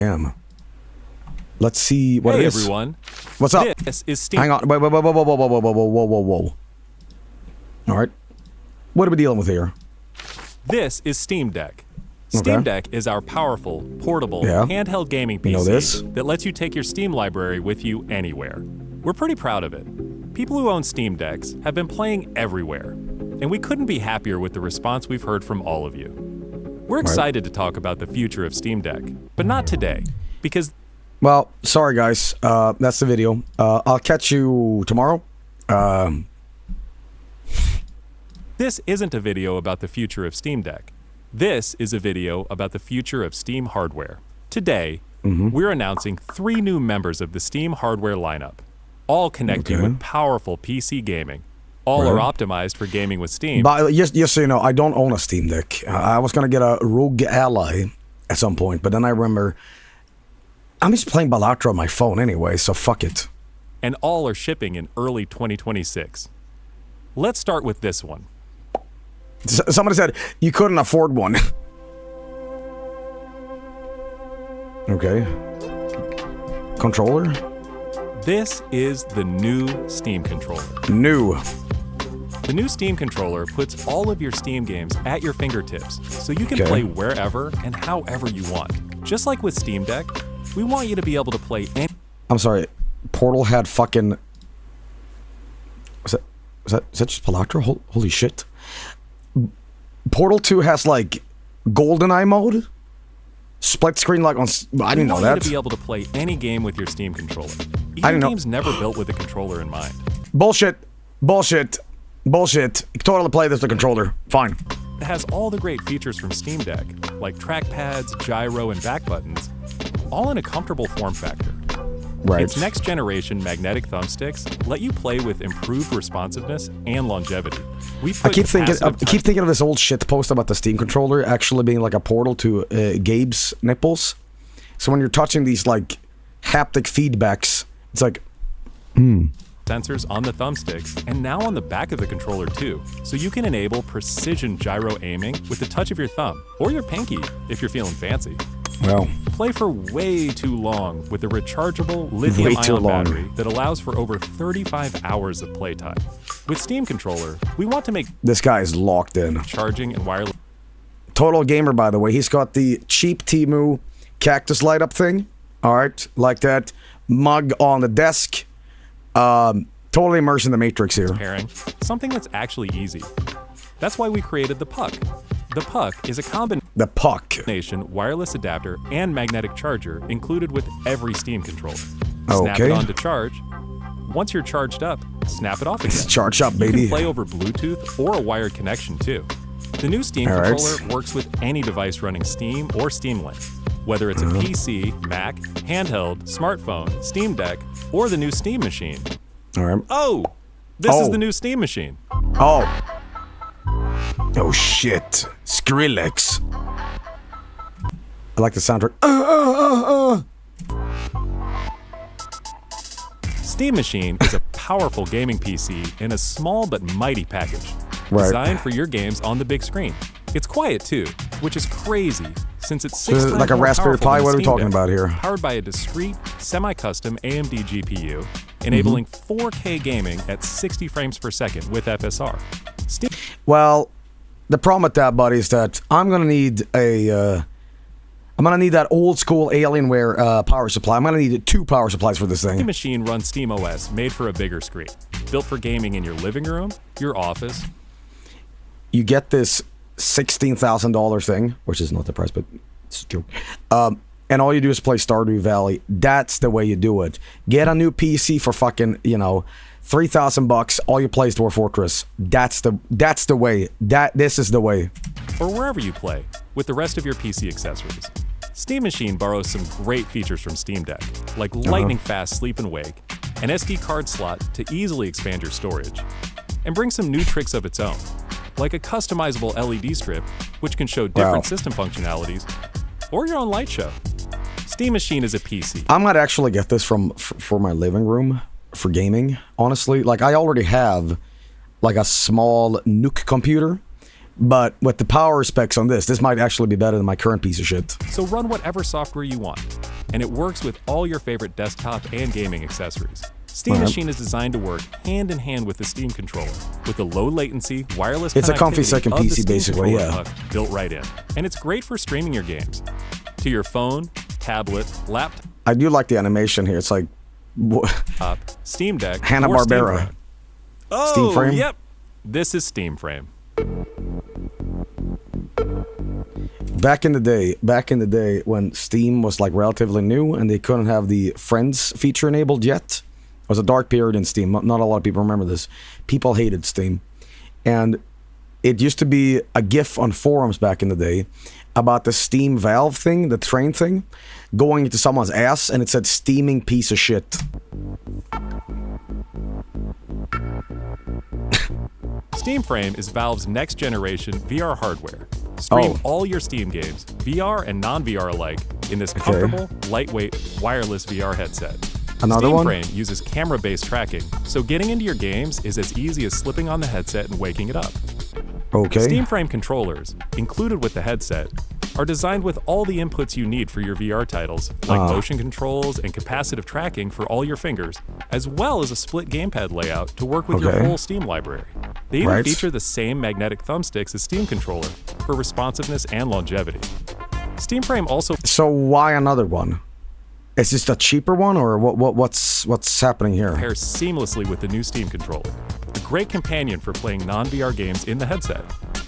Damn. Let's see what it is. Hey everyone. What's up? This is Steam. Hang on. Wait. Whoa. All right. What are we dealing with here? This is Steam Deck. Steam Deck is our powerful, portable, handheld gaming PC that lets you take your Steam library with you anywhere. We're pretty proud of it. People who own Steam Decks have been playing everywhere, and we couldn't be happier with the response we've heard from all of you. We're excited to talk about the future of Steam Deck, but not today, because... Well, sorry guys, that's the video. I'll catch you tomorrow. This isn't a video about the future of Steam Deck. This is a video about the future of Steam hardware. Today, we're announcing 3 new members of the Steam hardware lineup, all connecting with powerful PC gaming. All are optimized for gaming with Steam. But just so you know, I don't own a Steam Deck. I was going to get a Rogue Ally at some point, but then I remember I'm just playing Balatro on my phone anyway, so fuck it. And all are shipping in early 2026. Let's start with this one. Somebody said you couldn't afford one. Okay. Controller? This is the new Steam controller. The new Steam controller puts all of your Steam games at your fingertips, so you can play wherever and however you want. Just like with Steam Deck, we want you to be able to play any... I'm sorry, Portal had fucking... Was that just Balatro? Holy shit. Portal 2 has like GoldenEye mode? Split screen like on... I didn't know that. We want you to be able to play any game with your Steam controller. Even games never built with a controller in mind. Bullshit. You can totally play this with a controller. Fine. It has all the great features from Steam Deck, like trackpads, gyro, and back buttons, all in a comfortable form factor. Its next generation magnetic thumbsticks let you play with improved responsiveness and longevity. I keep thinking of this old shit post about the Steam controller actually being like a portal to Gabe's nipples. So when you're touching these like haptic feedbacks, it's like, sensors on the thumbsticks and now on the back of the controller too, so you can enable precision gyro aiming with the touch of your thumb or your pinky if you're feeling fancy. Well, play for way too long with a rechargeable lithium-ion battery that allows for over 35 hours of playtime. With Steam Controller, we want to make... This guy is locked in. Charging and wireless... Total gamer, by the way. He's got the cheap Temu cactus light-up thing. Alright, like that. Mug on the desk. Totally immersed in the Matrix here. Pairing, something that's actually easy. That's why we created the Puck. The Puck is a combination wireless adapter and magnetic charger included with every Steam controller. Snap it on to charge. Once you're charged up, snap it off again. Charge up, baby. You can play over Bluetooth or a wired connection too. The new Steam controller works with any device running Steam or Steam Link, whether it's a PC, Mac, handheld, smartphone, Steam Deck, or the new Steam machine. Oh, this is the new Steam machine. Oh shit, Skrillex. I like the soundtrack. Steam Machine is a powerful gaming PC in a small but mighty package, designed for your games on the big screen. It's quiet too, which is crazy since it's 6 times like a more Raspberry powerful Pi. than What are we Steam talking Deck, about here? Powered by a discrete, semi-custom AMD GPU, enabling 4K gaming at 60 frames per second with FSR. Well, the problem with that, buddy, is that I'm gonna need a I'm gonna need that old school Alienware power supply. I'm gonna need 2 power supplies for this thing. Steam Machine runs Steam OS, made for a bigger screen, built for gaming in your living room, your office. You get this $16,000 thing, which is not the price, but it's a joke. And all you do is play Stardew Valley. That's the way you do it. Get a new PC for fucking, $3,000. All you play is Dwarf Fortress. That's the way. This is the way. Or wherever you play, with the rest of your PC accessories. Steam Machine borrows some great features from Steam Deck, like lightning-fast sleep and wake, an SD card slot to easily expand your storage, and brings some new tricks of its own, like a customizable LED strip, which can show different system functionalities, or your own light show. Steam Machine is a PC. I might actually get this for my living room for gaming, honestly. Like, I already have like a small Nuke computer, but with the power specs on this might actually be better than my current piece of shit. So run whatever software you want. and it works with all your favorite desktop and gaming accessories. Steam Machine is designed to work hand in hand with the Steam controller, with the low latency, wireless It's a comfy second PC, basically, yeah. Built right in. And it's great for streaming your games to your phone, tablet, laptop. I do like the animation here. It's like Steam Deck, Hanna-Barbera. Oh, Steam Frame? Yep. This is Steam Frame. Back in the day when Steam was like relatively new and they couldn't have the friends feature enabled yet, it was a dark period in Steam. Not a lot of people remember this. People hated Steam. And it used to be a GIF on forums back in the day about the Steam Valve thing, the train thing, going into someone's ass, and it said steaming piece of shit. Steam Frame is Valve's next generation VR hardware. Stream all your Steam games, VR and non-VR alike, in this comfortable, lightweight, wireless VR headset. Another Steam one? Frame uses camera-based tracking, so getting into your games is as easy as slipping on the headset and waking it up. Okay. Steam Frame controllers, included with the headset, are designed with all the inputs you need for your VR titles, like motion controls and capacitive tracking for all your fingers, as well as a split gamepad layout to work with your whole Steam library. They even feature the same magnetic thumbsticks as Steam controller for responsiveness and longevity. Steam Frame also... So why another one? Is this a cheaper one, or what's happening here? Pairs seamlessly with the new Steam controller, a great companion for playing non-VR games in the headset,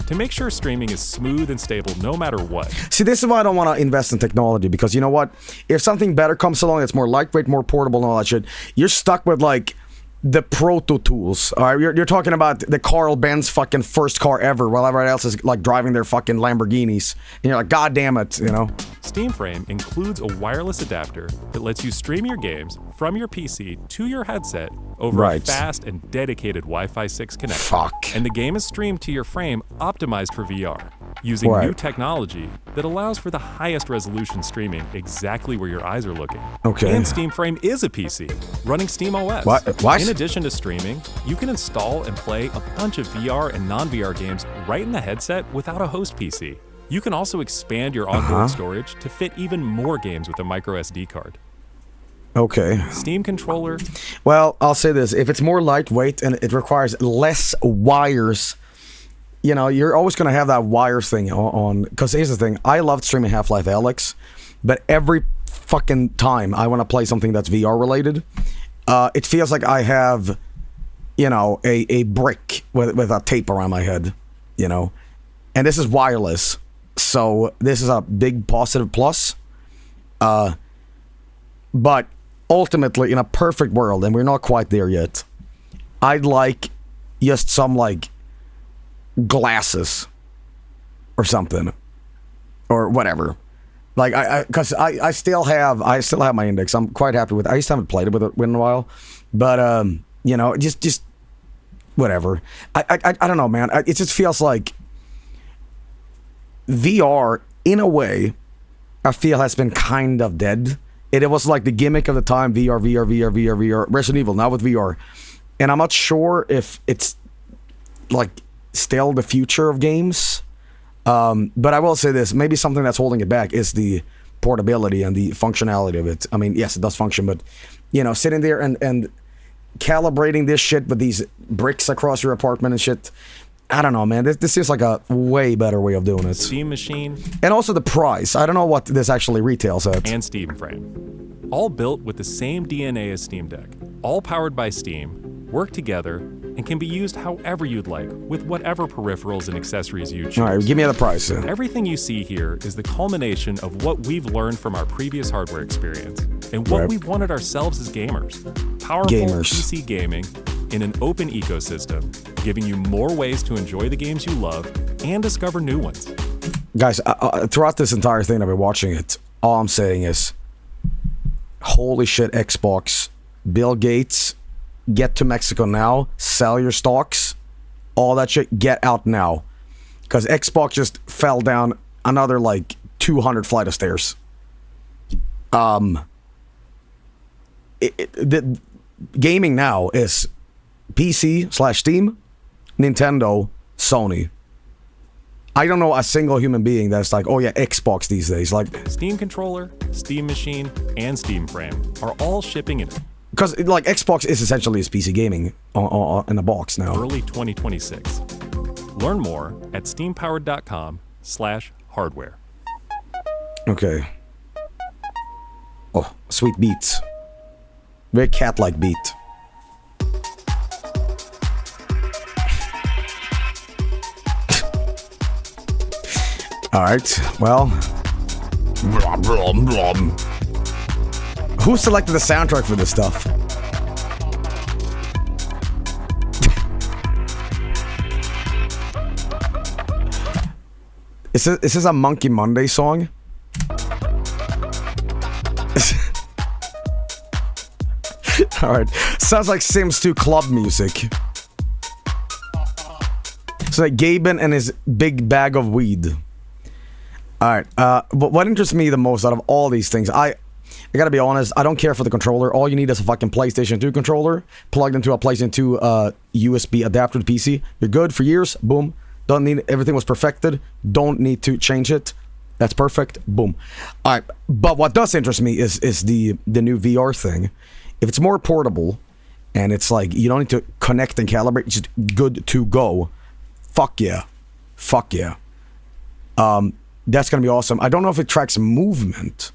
to make sure streaming is smooth and stable no matter what. See, this is why I don't want to invest in technology, because you know what? If something better comes along that's more lightweight, more portable and all that shit, you're stuck with like the Proto Tools. All right, you're talking about the Carl Benz fucking first car ever, while everyone else is like driving their fucking Lamborghinis, and you're like, God damn it, you know. Steam Frame includes a wireless adapter that lets you stream your games from your PC to your headset over a fast and dedicated Wi-Fi 6 connection. And the game is streamed to your frame optimized for VR, using new technology that allows for the highest resolution streaming exactly where your eyes are looking. And Steam Frame is a PC, running Steam OS. What? In addition to streaming, you can install and play a bunch of VR and non-VR games right in the headset without a host PC. You can also expand your onboard storage to fit even more games with a micro SD card. Steam controller. Well, I'll say this. If it's more lightweight and it requires less wires, you know, you're always going to have that wires thing on. Because here's the thing. I loved streaming Half-Life Alyx, but every fucking time I want to play something that's VR related, it feels like I have, you know, a brick with a tape around my head, you know. And this is wireless. So this is a big positive plus. But ultimately, in a perfect world, and we're not quite there yet, I'd like just some like glasses or something or whatever. Like because I still have my Index. I'm quite happy with it. I just haven't played it with it in a while, but you know, just whatever. I don't know, man. It just feels like VR, in a way, I feel has been kind of dead. It was like the gimmick of the time, VR. Resident Evil, now with VR. And I'm not sure if it's like still the future of games. But I will say this, maybe something that's holding it back is the portability and the functionality of it. I mean, yes, it does function, but, you know, sitting there and calibrating this shit with these bricks across your apartment and shit, I don't know, man. This seems like a way better way of doing it. Steam Machine. And also the price. I don't know what this actually retails at. And Steam Frame. All built with the same DNA as Steam Deck. All powered by Steam, work together, and can be used however you'd like, with whatever peripherals and accessories you choose. All right, give me the price. Everything you see here is the culmination of what we've learned from our previous hardware experience, and what we wanted ourselves as gamers. Powerful PC gaming in an open ecosystem, giving you more ways to enjoy the games you love and discover new ones. Guys, throughout this entire thing I've been watching it, all I'm saying is, holy shit, Xbox, Bill Gates, get to Mexico now, sell your stocks, all that shit, get out now. Because Xbox just fell down another like 200 flight of stairs. The gaming now is PC/Steam, Nintendo, Sony. I don't know a single human being that's like, oh yeah, Xbox these days. Like Steam Controller, Steam Machine, and Steam Frame are all shipping in because like Xbox is essentially just PC gaming in a box now. Early 2026. Learn more at steampowered.com/hardware. Okay. Oh, sweet beats. Very cat-like beat. Alright, well. Who selected the soundtrack for this stuff? Is this a Monkey Monday song? Alright, sounds like Sims 2 club music. It's like Gaben and his big bag of weed. Alright, but what interests me the most out of all these things, I gotta be honest, I don't care for the controller. All you need is a fucking PlayStation 2 controller plugged into a PlayStation 2 USB adapter to PC. You're good for years, boom. Don't need, everything was perfected. Don't need to change it. That's perfect, boom. Alright, but what does interest me is the new VR thing. If it's more portable, and it's like, you don't need to connect and calibrate, it's just good to go. Fuck yeah. Fuck yeah. That's gonna be awesome. I don't know if it tracks movement.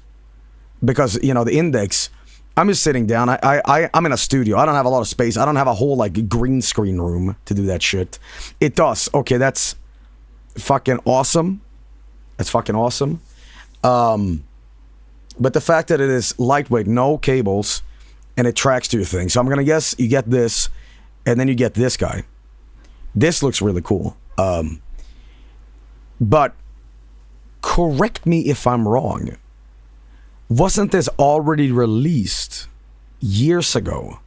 Because, you know, the index, I'm just sitting down. I'm in a studio. I don't have a lot of space. I don't have a whole, like, green screen room to do that shit. It does. Okay, that's fucking awesome. That's fucking awesome. But the fact that it is lightweight, no cables, and it tracks to your thing. So I'm gonna guess you get this, and then you get this guy. This looks really cool. But correct me if I'm wrong. Wasn't this already released years ago?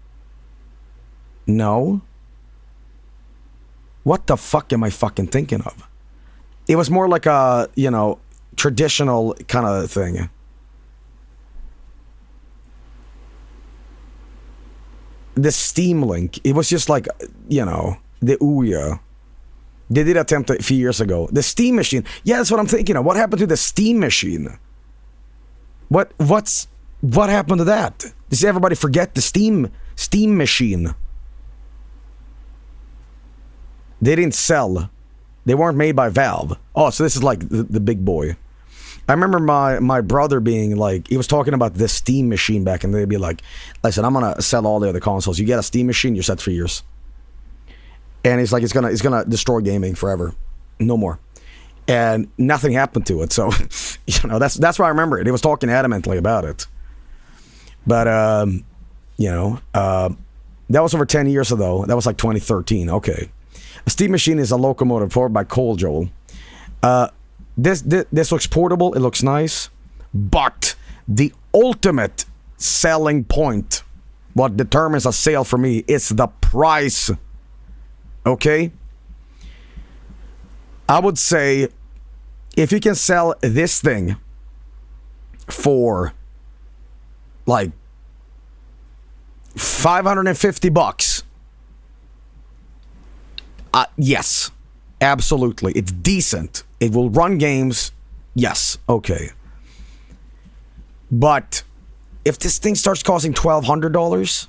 No? What the fuck am I fucking thinking of? It was more like a, you know, traditional kind of thing. The Steam Link, it was just like, you know, the Ouya. They did attempt it a few years ago. The Steam Machine, yeah, that's what I'm thinking of. What happened to the Steam Machine? What happened to that? Does everybody forget the Steam Machine? They didn't sell. They weren't made by Valve. Oh, so this is like the big boy. I remember my brother being like, he was talking about the Steam Machine back, and they'd be like, listen, I'm gonna sell all the other consoles. You get a Steam Machine, you're set for years. And he's like, it's gonna destroy gaming forever. No more. And nothing happened to it. So, you know, that's why I remember it. He was talking adamantly about it. But, you know, that was over 10 years ago. That was like 2013. Okay. A Steam Machine is a locomotive powered by coal, Joel. This looks portable. It looks nice. But the ultimate selling point, what determines a sale for me, is the price. Okay? I would say if you can sell this thing for like $550, yes, absolutely. It's decent. It will run games. Yes, okay. But if this thing starts costing $1,200,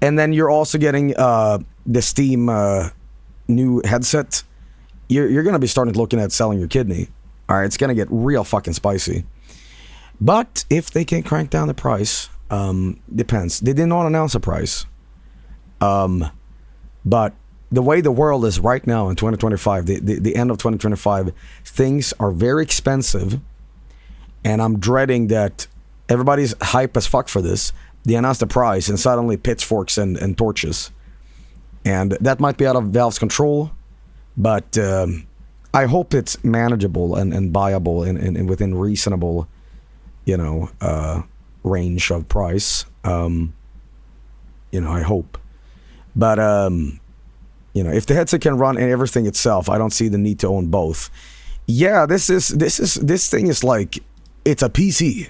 and then you're also getting the Steam new headset, you're going to be starting looking at selling your kidney. All right, it's going to get real fucking spicy. But if they can crank down the price, depends. They did not announce a price. But the way the world is right now in 2025, the end of 2025, things are very expensive. And I'm dreading that everybody's hype as fuck for this. They announce the price and suddenly pitchforks and torches. And that might be out of Valve's control. But I hope it's manageable and buyable and within reasonable, you know, range of price. You know, I hope. But you know, if the headset can run everything itself, I don't see the need to own both. Yeah, this thing is like, it's a PC.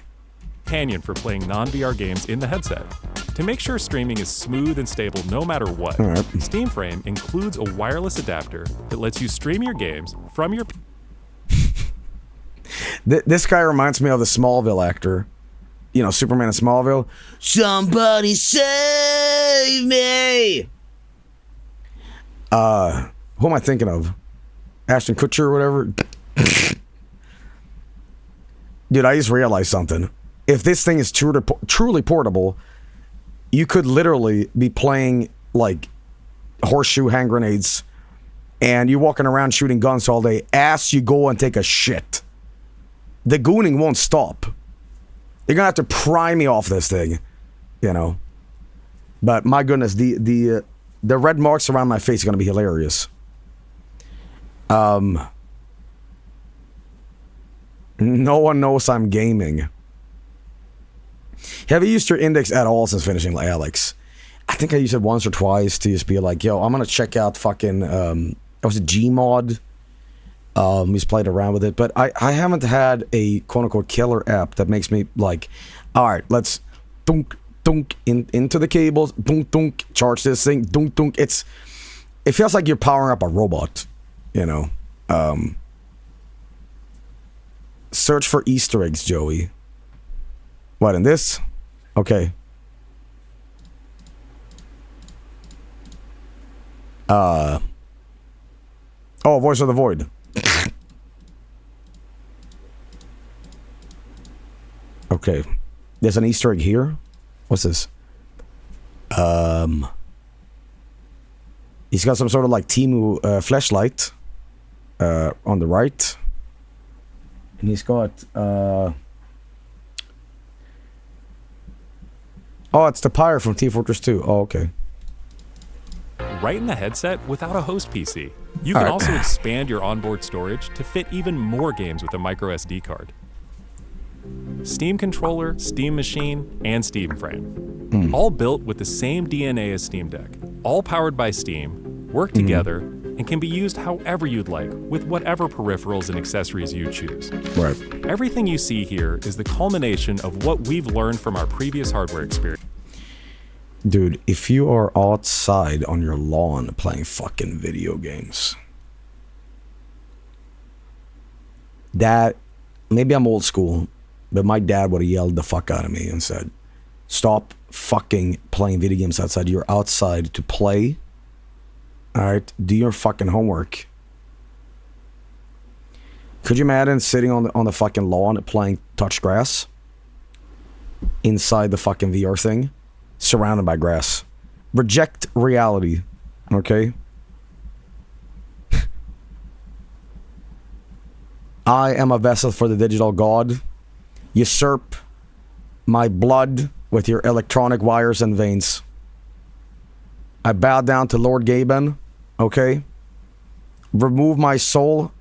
Companion for playing non-VR games in the headset. To make sure streaming is smooth and stable no matter what, Steam Frame includes a wireless adapter that lets you stream your games from your This guy reminds me of the Smallville actor. You know, Superman in Smallville. Somebody save me! Who am I thinking of? Ashton Kutcher or whatever? Dude, I just realized something. If this thing is truly portable, you could literally be playing, like, horseshoe hand grenades, and you're walking around shooting guns all day as you go and take a shit. The gooning won't stop. You're gonna have to pry me off this thing, you know. But my goodness, the red marks around my face are gonna be hilarious. No one knows I'm gaming. Have you used your index at all since finishing Alex? I think I used it once or twice to just be like, yo, I'm gonna check out fucking it was a Gmod. We just played around with it, but I haven't had a quote unquote killer app that makes me like, alright, let's dunk into the cables, dunk, charge this thing, dunk. It feels like you're powering up a robot, you know. Search for Easter eggs, Joey. What, in this? Okay. Oh, Voice of the Void. Okay. There's an Easter egg here. What's this? He's got some sort of like Temu flashlight on the right. And he's got oh, it's the pyre from Team Fortress 2. Oh, okay. Right in the headset without a host PC. You can also expand your onboard storage to fit even more games with a micro SD card. Steam controller, Steam machine, and Steam frame. All built with the same DNA as Steam Deck. All powered by Steam, work together, and can be used however you'd like with whatever peripherals and accessories you choose. Right. Everything you see here is the culmination of what we've learned from our previous hardware experience. Dude, if you are outside on your lawn playing fucking video games, that, maybe I'm old school, but my dad would have yelled the fuck out of me and said, stop fucking playing video games outside. You're outside to play. Alright, do your fucking homework. Could you imagine sitting on the fucking lawn playing touch grass? Inside the fucking VR thing? Surrounded by grass. Reject reality. Okay? I am a vessel for the digital god. Usurp my blood with your electronic wires and veins. I bow down to Lord Gaben. Okay? Remove my soul.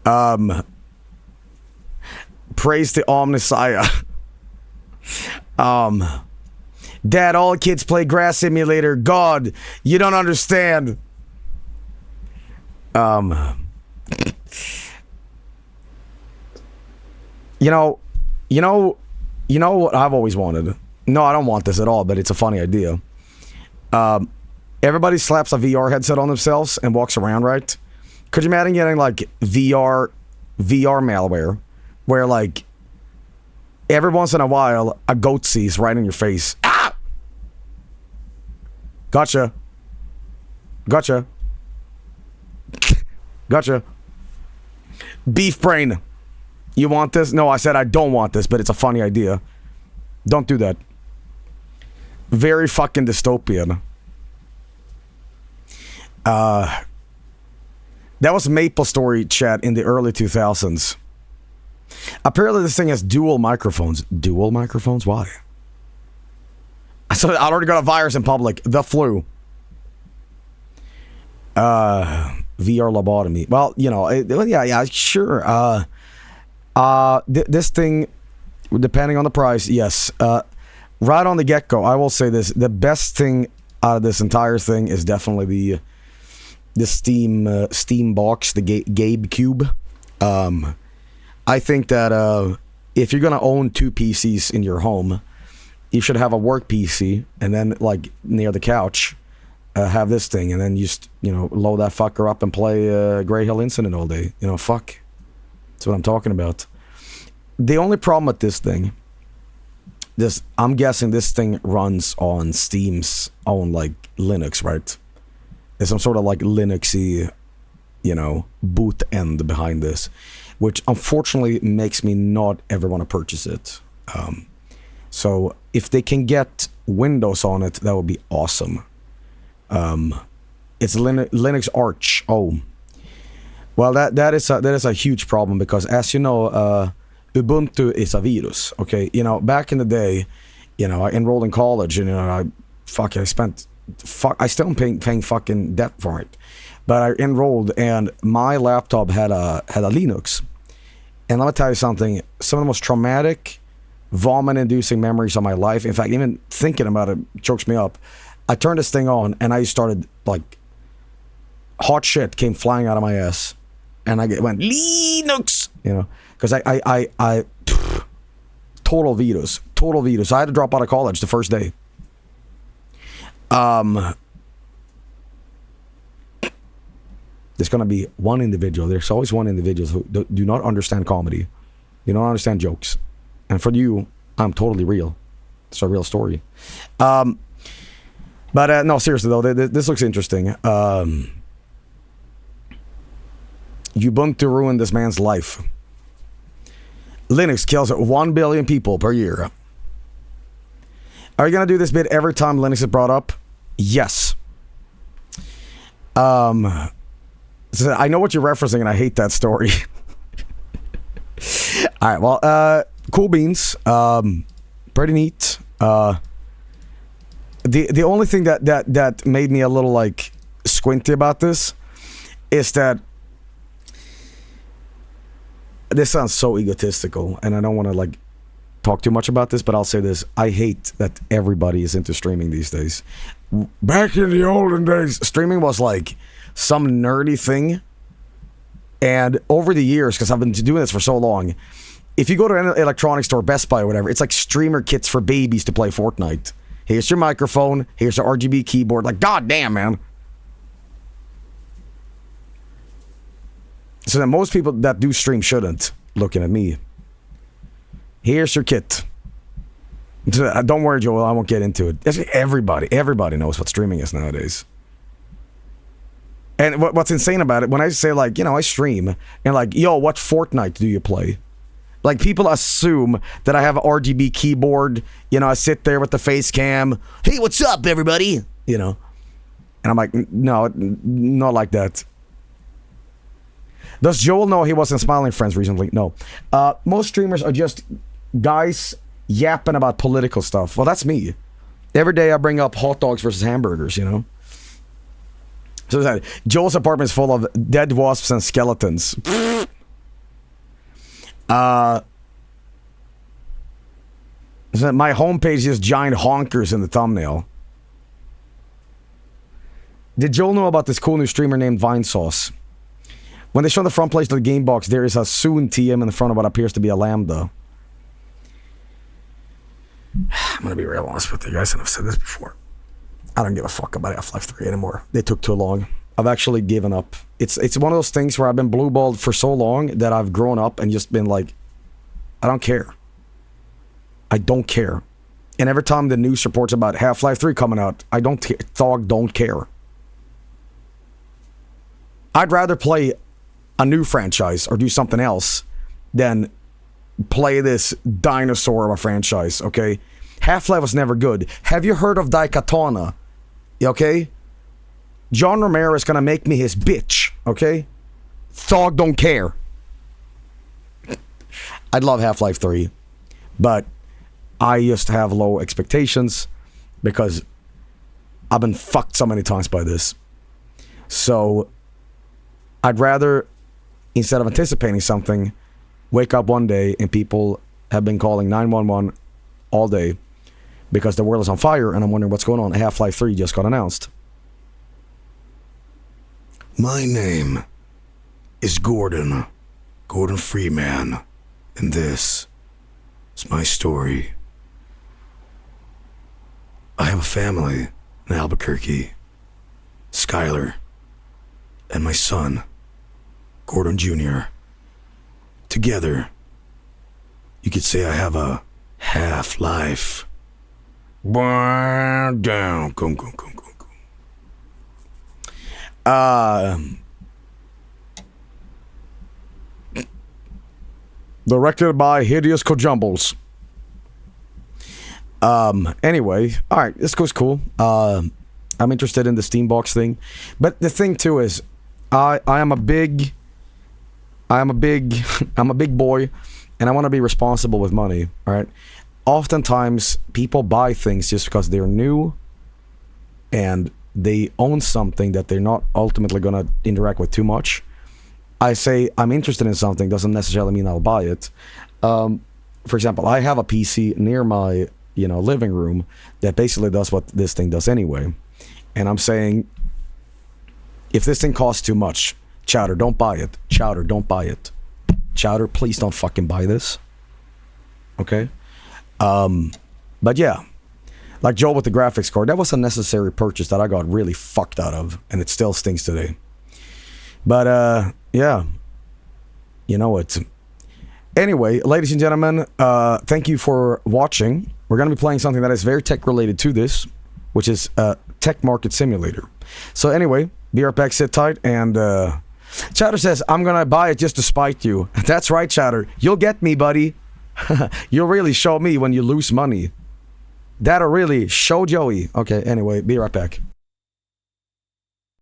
Praise the Omnissiah. Dad, all kids play Grass Simulator. God, you don't understand. You know what I've always wanted? No, I don't want this at all, but it's a funny idea. Everybody slaps a VR headset on themselves and walks around, right? Could you imagine getting like VR malware where like every once in a while a goat sees right in your face? Ah! Gotcha. Beef brain. You want this? No, I said I don't want this, but it's a funny idea. Don't do that. Very fucking dystopian. That was MapleStory chat in the early 2000s. Apparently this thing has dual microphones. Dual microphones? Why? So I already got a virus in public. The flu. VR lobotomy. Well, you know, yeah, sure. This thing, depending on the price, yes. Right on the get-go, I will say this. The best thing out of this entire thing is definitely the Steam box, the Gaben Cube. I think that if you're gonna own two PCs in your home, you should have a work PC and then like near the couch have this thing, and then you load that fucker up and play Grey Hill Incident all day. You know, fuck. That's what I'm talking about. The only problem with this thing, I'm guessing this thing runs on Steam's own like Linux, right? There's some sort of like Linuxy, boot end behind this, which unfortunately makes me not ever want to purchase it. So if they can get Windows on it, that would be awesome. It's Linux Arch. Oh, well, that is a huge problem because, as you know, Ubuntu is a virus. Okay, back in the day, I enrolled in college, and I still am paying fucking debt for it, but I enrolled, and my laptop had a Linux, and let me tell you something. Some of the most traumatic, vomit-inducing memories of my life. In fact, even thinking about it chokes me up. I turned this thing on, and I started like hot shit came flying out of my ass, and I went Linux, because I total virus. I had to drop out of college the first day. There's gonna be one individual. There's always one individual who do not understand comedy. You don't understand jokes, and for you, I'm totally real. It's a real story. But no, seriously though, this looks interesting. Ubuntu ruined this man's life. Linux kills 1 billion people per year. Are you gonna do this bit every time Linux is brought up? Yes. So I know what you're referencing, and I hate that story. All right, well, cool beans. Pretty neat. The only thing that made me a little like squinty about this is that this sounds so egotistical, and I don't want to like talk too much about this, but I'll say this: I hate that everybody is into streaming these days. Back in the olden days, streaming was like some nerdy thing, and over the years, because I've been doing this for so long, if you go to an electronics store, Best Buy or whatever, it's like streamer kits for babies to play Fortnite. Here's your microphone, here's your RGB keyboard. Like, goddamn, man. So that most people that do stream shouldn't, looking at me. Here's your kit. Don't worry, Joel, I won't get into it. Everybody knows what streaming is nowadays. And what's insane about it, when I say like, I stream, and like, yo, what Fortnite do you play? Like, people assume that I have an RGB keyboard, I sit there with the face cam. Hey, what's up, everybody? And I'm like, no, not like that. Does Joel know he wasn't Smiling Friends recently? No. Most streamers are just guys yapping about political stuff. Well, that's me. Every day I bring up hot dogs versus hamburgers, So that Joel's apartment is full of dead wasps and skeletons. My homepage is giant honkers in the thumbnail. Did Joel know about this cool new streamer named Vinesauce? When they show the front place of the game box, there is a soon TM in the front of what appears to be a lambda. I'm gonna be real honest with you guys, and I've said this before. I don't give a fuck about Half-Life 3 anymore. They took too long. I've actually given up. It's one of those things where I've been blue-balled for so long that I've grown up and just been like, I don't care. I don't care. And every time the news reports about Half-Life 3 coming out, I don't care. I'd rather play a new franchise or do something else than play this dinosaur of a franchise, okay? Half-Life was never good. Have you heard of Daikatana? Okay? John Romero is gonna make me his bitch, okay? Thog don't care. I'd love Half-Life 3, but I just have low expectations because I've been fucked so many times by this. So I'd rather, instead of anticipating something, wake up one day and people have been calling 911 all day because the world is on fire and I'm wondering what's going on. Half-Life 3 just got announced. My name is Gordon Freeman, and this is my story. I have a family in Albuquerque, Skylar, and my son, Gordon Jr. together, you could say I have a half-life. Down. Directed by Hideous Kojumbles. Anyway, all right, this goes cool. I'm interested in the Steambox thing, but the thing too is, I'm a big boy, and I want to be responsible with money. All right. Oftentimes, people buy things just because they're new, and they own something that they're not ultimately gonna interact with too much. I say I'm interested in something doesn't necessarily mean I'll buy it. For example, I have a PC near my living room that basically does what this thing does anyway, and I'm saying, if this thing costs too much, Chowder, don't buy it. Chowder, don't buy it. Chowder, please don't fucking buy this. Okay? But yeah, like Joel with the graphics card, that was a necessary purchase that I got really fucked out of, and it still stings today. But yeah, you know it. Anyway, ladies and gentlemen, thank you for watching. We're going to be playing something that is very tech related to this, which is Tech Market Simulator. So anyway, be right back, sit tight, and Chowder says, I'm going to buy it just to spite you. That's right, Chowder. You'll get me, buddy. You'll really show me when you lose money. That'll really show Joey. Okay, anyway, be right back.